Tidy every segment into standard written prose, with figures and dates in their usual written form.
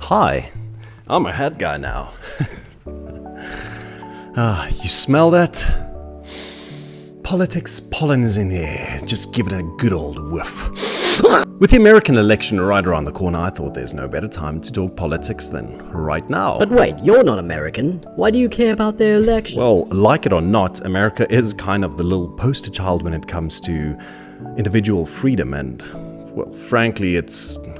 Hi, I'm a hat guy now. You smell that? Politics pollen is in the air. Just give it a good old whiff. With the American election right around the corner, I thought there's no better time to talk politics than right now. But wait, you're not American. Why do you care about their elections? Well, like it or not, America is kind of the little poster child when it comes to individual freedom, and, well, frankly,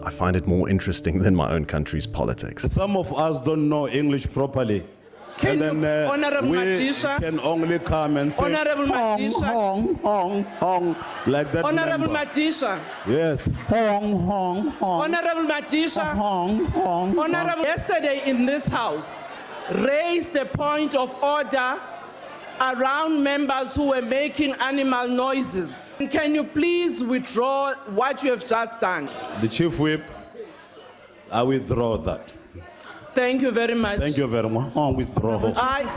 I find it more interesting than my own country's politics. Some of us don't know English properly. Honorable we Matisha, can only come and say Honorable hong, Matisha. hong, hong, hong, like that. Honorable member. Matisha, Yes. Hong, hong, hong. Honorable Matisha, Hong, hong, Honorable, yesterday in this house raised a point of order around members who were making animal noises. Can you please withdraw what you have just done? The Chief Whip, I withdraw that. Thank you very much. Thank you very much. I withdraw.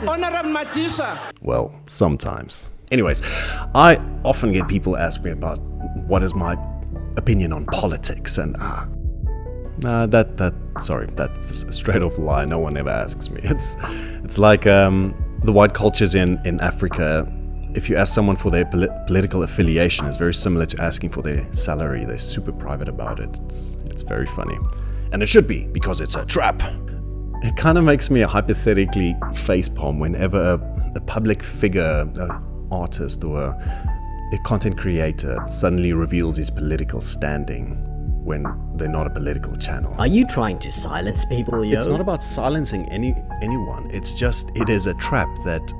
Honorable Matisha. Well, sometimes. Anyways, I often get people ask me about what is my opinion on politics, and that's a straight off lie. No one ever asks me. It's like the white cultures in Africa. If you ask someone for their political affiliation, it's very similar to asking for their salary. They're super private about it. It's very funny, and it should be, because it's a trap. It kind of makes me a hypothetically facepalm whenever a public figure, an artist or a content creator suddenly reveals his political standing when they're not a political channel. Are you trying to silence people, yo? It's not about silencing anyone. It's just, it is a trap that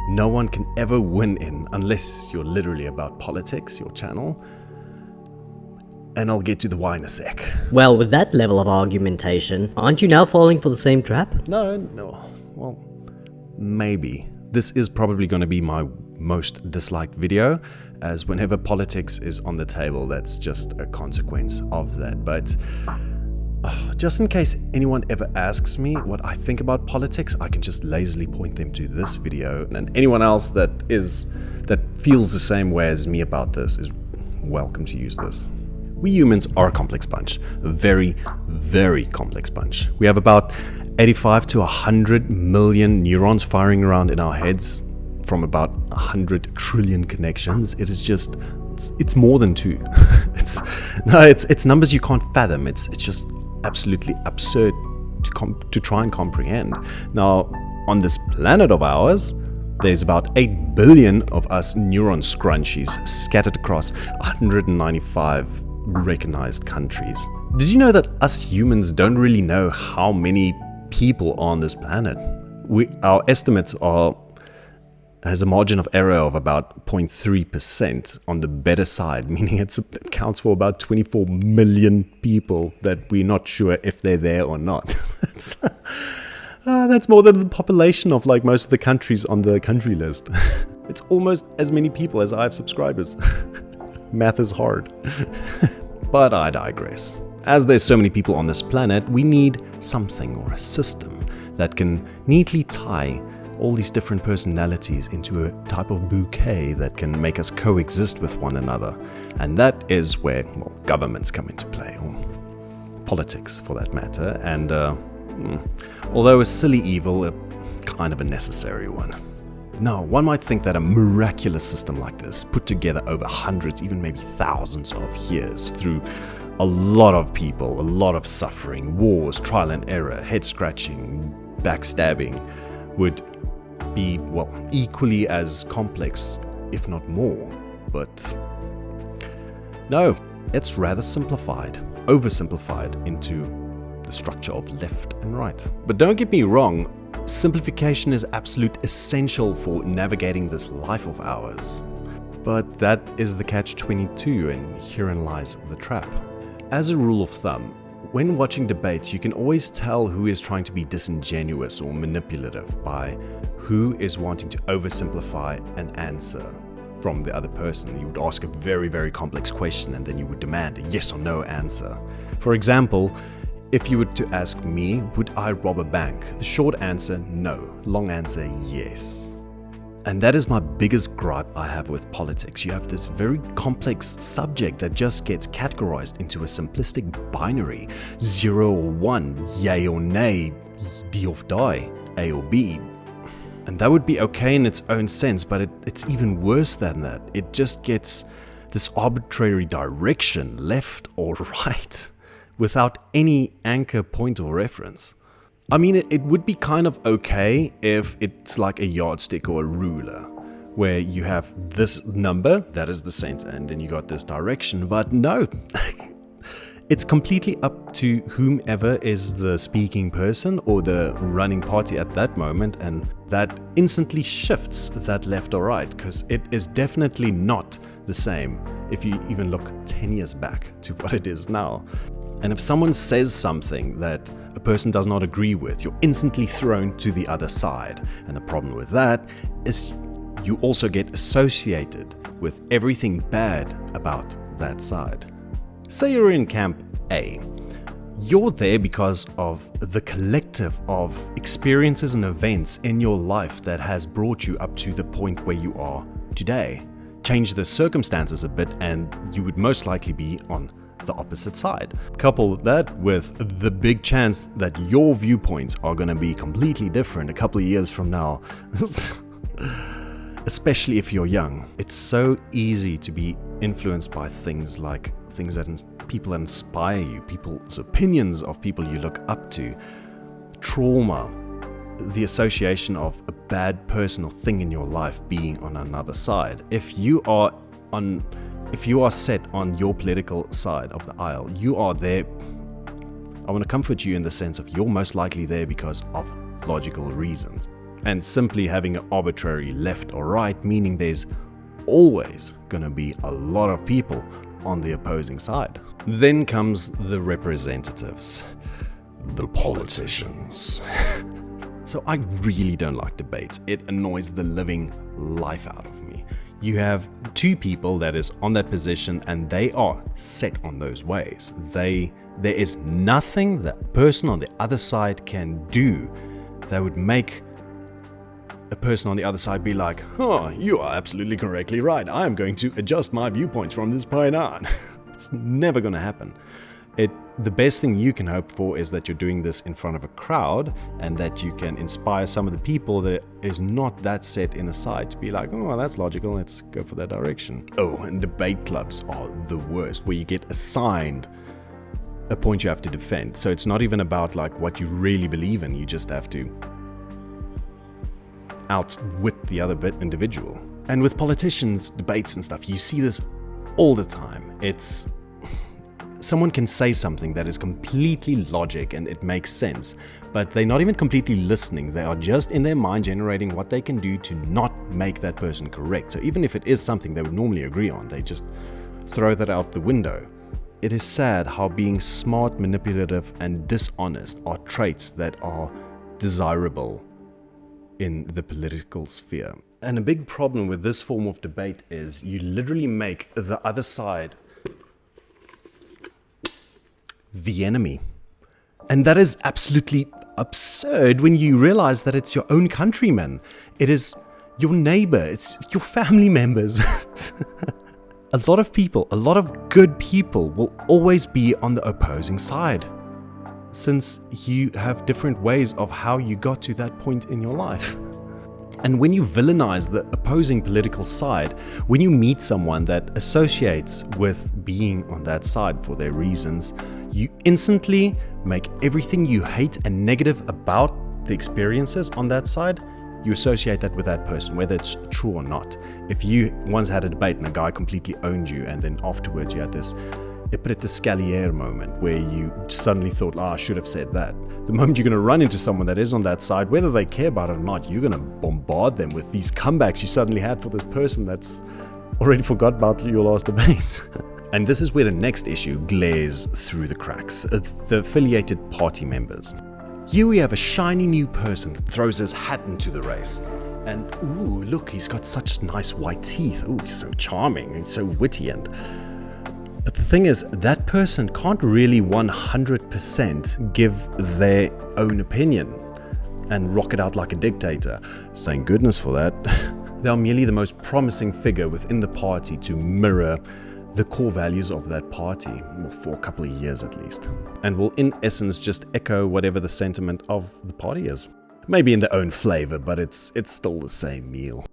no one can ever win in unless you're literally about politics, your channel. And I'll get to the why in a sec. Well, with that level of argumentation, aren't you now falling for the same trap? No. Well, maybe. This is probably going to be my most disliked video, as whenever politics is on the table, that's just a consequence of that. But just in case anyone ever asks me what I think about politics, I can just lazily point them to this video, and anyone else that feels the same way as me about this is welcome to use this. We humans are a complex bunch, a very, very complex bunch. We have about 85 to 100 million neurons firing around in our heads from about 100 trillion connections. It is just, it's more than two. It's numbers you can't fathom. It's just absolutely absurd to try and comprehend. Now, on this planet of ours, there's about 8 billion of us neuron scrunchies scattered across 195 recognized countries. Did you know that us humans don't really know how many people are on this planet? Our estimates has a margin of error of about 0.3% on the better side, meaning it accounts for about 24 million people that we're not sure if they're there or not. That's more than the population of like most of the countries on the country list. It's almost as many people as I have subscribers. Math is hard. But I digress. As there's so many people on this planet, we need something or a system that can neatly tie all these different personalities into a type of bouquet that can make us coexist with one another. And that is where, well, governments come into play, or politics for that matter. And although a silly evil, a kind of a necessary one. Now, one might think that a miraculous system like this, put together over hundreds, even maybe thousands of years, through a lot of people, a lot of suffering, wars, trial and error, head scratching, backstabbing, would be, well, equally as complex, if not more. But no, it's rather simplified, oversimplified into the structure of left and right. But don't get me wrong, simplification is absolute essential for navigating this life of ours. But that is the catch-22, and herein lies the trap. As a rule of thumb, when watching debates, you can always tell who is trying to be disingenuous or manipulative by who is wanting to oversimplify an answer from the other person. You would ask a very, very complex question, and then you would demand a yes or no answer. For example, if you were to ask me, would I rob a bank? The short answer, no. Long answer, yes. And that is my biggest gripe I have with politics. You have this very complex subject that just gets categorized into a simplistic binary. 0 or 1, yay or nay, D or die, A or B. And that would be okay in its own sense, but it's even worse than that. It just gets this arbitrary direction, left or right, without any anchor point or reference. I mean, it would be kind of okay if it's like a yardstick or a ruler, where you have this number, that is the center, and then you got this direction. But no, it's completely up to whomever is the speaking person or the running party at that moment, and that instantly shifts that left or right, because it is definitely not the same if you even look 10 years back to what it is now. And if someone says something that a person does not agree with, you're instantly thrown to the other side. And the problem with that is you also get associated with everything bad about that side. Say you're in camp A. You're there because of the collective of experiences and events in your life that has brought you up to the point where you are today. Change the circumstances a bit and you would most likely be on the opposite side. Couple that with the big chance that your viewpoints are going to be completely different a couple of years from now. Especially if you're young. It's so easy to be influenced by things that people that inspire you, people's opinions of people you look up to, trauma, the association of a bad person or thing in your life being on another side. If you are set on your political side of the aisle, you are there. I want to comfort you in the sense of you're most likely there because of logical reasons. And simply having an arbitrary left or right, meaning there's always going to be a lot of people on the opposing side. Then comes the representatives, the politicians. So I really don't like debates. It annoys the living life out of me. You have two people that is on that position and they are set on those ways. There is nothing that a person on the other side can do that would make a person on the other side be like, oh, you are absolutely correctly right. I'm going to adjust my viewpoints from this point on. It's never going to happen. The best thing you can hope for is that you're doing this in front of a crowd and that you can inspire some of the people that is not that set in a side to be like, oh, that's logical, let's go for that direction. Oh, and debate clubs are the worst, where you get assigned a point you have to defend. So it's not even about like what you really believe in, you just have to outwit the other individual. And with politicians, debates and stuff, you see this all the time. It's someone can say something that is completely logic and it makes sense, but they're not even completely listening. They are just in their mind generating what they can do to not make that person correct. So even if it is something they would normally agree on, they just throw that out the window. It is sad how being smart, manipulative, and dishonest are traits that are desirable in the political sphere. And a big problem with this form of debate is you literally make the other side the enemy. And that is absolutely absurd when you realize that it's your own countrymen. It is your neighbor. It's your family members. A lot of people, a lot of good people will always be on the opposing side, since you have different ways of how you got to that point in your life. And when you villainize the opposing political side, when you meet someone that associates with being on that side for their reasons, you instantly make everything you hate and negative about the experiences on that side, you associate that with that person, whether it's true or not. If you once had a debate and a guy completely owned you, and then afterwards you had this Scalier moment where you suddenly thought, I should have said that. The moment you're going to run into someone that is on that side, whether they care about it or not, you're going to bombard them with these comebacks you suddenly had for this person that's already forgot about your last debate. And this is where the next issue glares through the cracks. The affiliated party members. Here we have a shiny new person that throws his hat into the race. And ooh, look, he's got such nice white teeth. Ooh, he's so charming and so witty. But the thing is, that person can't really 100% give their own opinion and rock it out like a dictator. Thank goodness for that. They are merely the most promising figure within the party to mirror the core values of that party, well, for a couple of years at least, and will in essence just echo whatever the sentiment of the party is. Maybe in their own flavor, but it's still the same meal.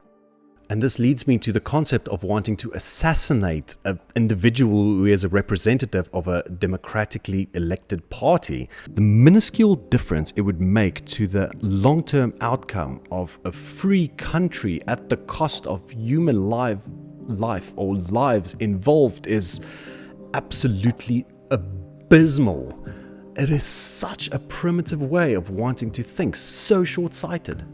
And this leads me to the concept of wanting to assassinate an individual who is a representative of a democratically elected party. The minuscule difference it would make to the long-term outcome of a free country at the cost of human life or lives involved is absolutely abysmal. It is such a primitive way of wanting to think, so short-sighted.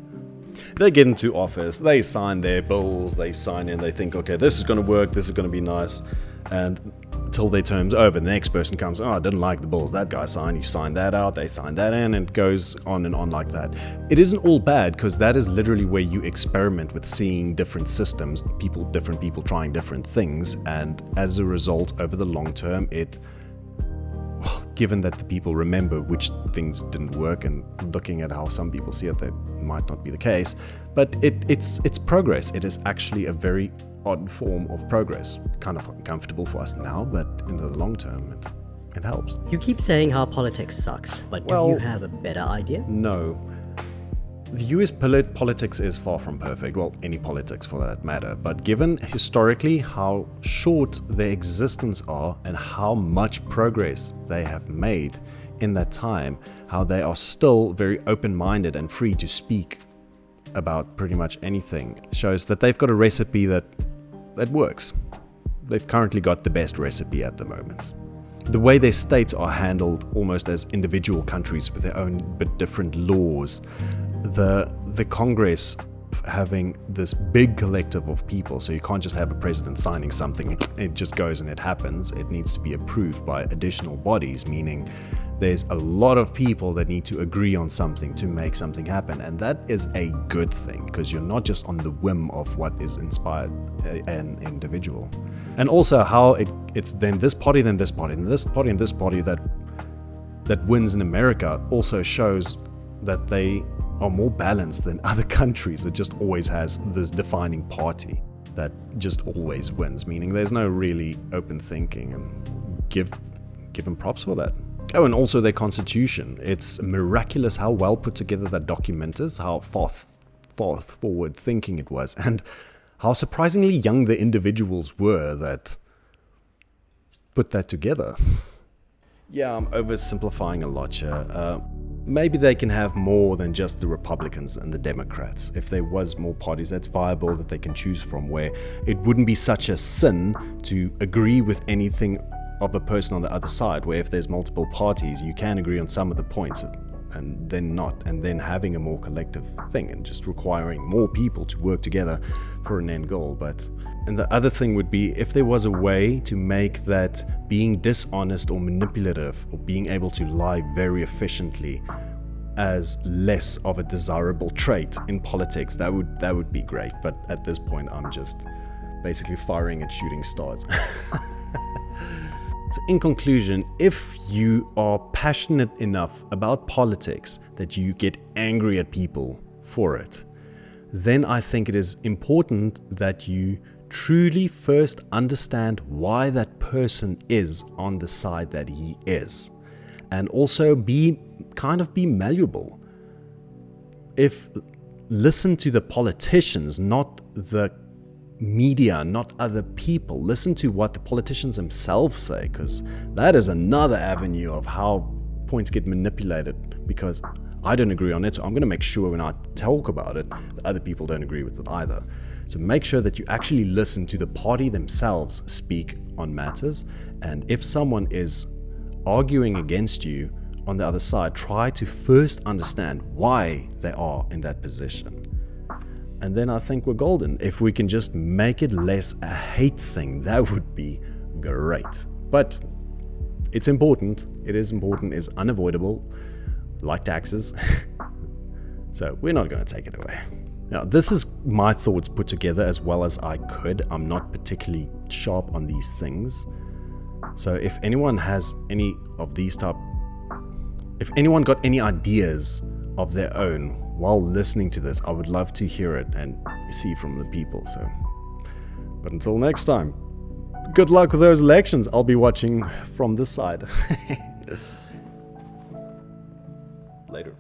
They get into office, they sign their bills, they sign in, they think, okay, this is going to work, this is going to be nice, and until their term's over, the next person comes, oh, I didn't like the bills that guy signed, you signed that out, they signed that in, and it goes on and on like that. It isn't all bad, because that is literally where you experiment with seeing different systems, different people trying different things, and as a result, over the long term, given that the people remember which things didn't work, and looking at how some people see it, that might not be the case, but it's progress. It is actually a very odd form of progress. Kind of uncomfortable for us now, but in the long term, it helps. You keep saying how politics sucks, but do you have a better idea? No. The US politics is far from perfect, well, any politics for that matter, but given historically how short their existence are and how much progress they have made in that time, how they are still very open-minded and free to speak about pretty much anything, shows that they've got a recipe that works. They've currently got the best recipe at the moment. The way their states are handled almost as individual countries with their own but different laws, the Congress having this big collective of people, so you can't just have a president signing something, it just goes and it happens. It needs to be approved by additional bodies, meaning there's a lot of people that need to agree on something to make something happen, and that is a good thing, because you're not just on the whim of what is inspired an individual. And also how it's then this party, then this party, and this party, and this party that wins in America also shows that they are more balanced than other countries. It just always has this defining party that just always wins, meaning there's no really open thinking, and give them props for that. Oh, and also their constitution. It's miraculous how well put together that document is, how far forward thinking it was, and how surprisingly young the individuals were that put that together. Yeah, I'm oversimplifying a lot here. Maybe they can have more than just the Republicans and the Democrats. If there was more parties that's viable that they can choose from, where it wouldn't be such a sin to agree with anything of a person on the other side, where if there's multiple parties, you can agree on some of the points and then not, and then having a more collective thing and just requiring more people to work together for an end goal. And the other thing would be if there was a way to make that being dishonest or manipulative or being able to lie very efficiently as less of a desirable trait in politics, that would be great. But at this point, I'm just basically firing at shooting stars. So in conclusion, if you are passionate enough about politics that you get angry at people for it, then I think it is important that you truly first understand why that person is on the side that he is, and also be malleable. Listen to the politicians, not the media, not other people. Listen to what the politicians themselves say, because that is another avenue of how points get manipulated, because I don't agree on it, so I'm going to make sure when I talk about it, the other people don't agree with it either. So make sure that you actually listen to the party themselves speak on matters, and if someone is arguing against you on the other side, try to first understand why they are in that position. And then I think we're golden. If we can just make it less a hate thing, that would be great. But it's important. It is important. It's unavoidable, like taxes. So we're not going to take it away. Now, this is my thoughts put together as well as I could. I'm not particularly sharp on these things. So if anyone has any of these if anyone got any ideas of their own while listening to this, I would love to hear it, and see from the people. So, but until next time, good luck with those elections. I'll be watching from this side. Later.